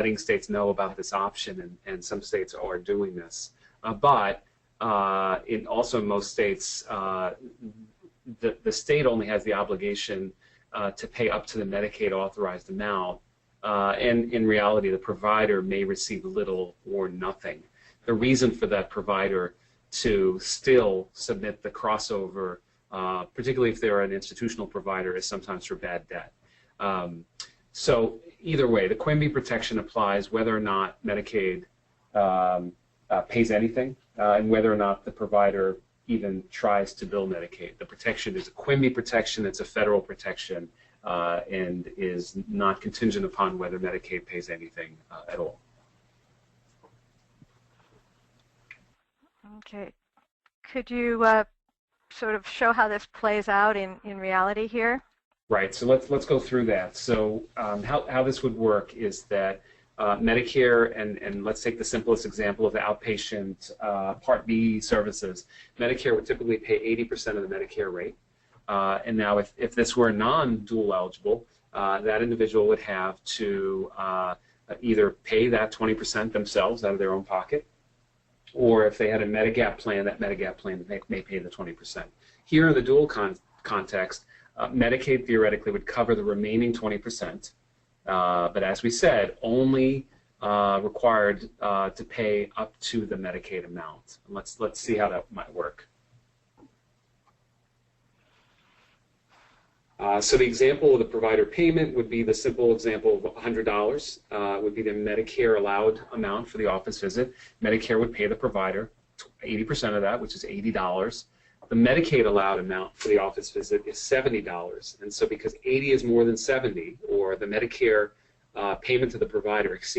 letting states know about this option, and some states are doing this. But also in most states, the state only has the obligation to pay up to the Medicaid authorized amount, and in reality the provider may receive little or nothing. The reason for that provider to still submit the crossover, particularly if they're an institutional provider, is sometimes for bad debt. So either way, the Quimby protection applies whether or not Medicaid pays anything, and whether or not the provider even tries to bill Medicaid. The protection is a Quimby protection, it's a federal protection, and is not contingent upon whether Medicaid pays anything at all. Okay. Could you sort of show how this plays out in reality here? Right, so let's go through that. So how this would work is that Medicare, and let's take the simplest example of the outpatient Part B services. Medicare would typically pay 80% of the Medicare rate. And now if this were non-dual eligible, that individual would have to either pay that 20% themselves out of their own pocket, or if they had a Medigap plan, that Medigap plan may pay the 20%. Here in the dual context, Medicaid theoretically would cover the remaining 20%, but as we said, only required to pay up to the Medicaid amount. And let's see how that might work. So the example of the provider payment would be the simple example of $100 would be the Medicare allowed amount for the office visit. Medicare would pay the provider 80% of that, which is $80. The Medicaid allowed amount for the office visit is $70. And so because 80 is more than 70, or the Medicare payment to the provider exceeds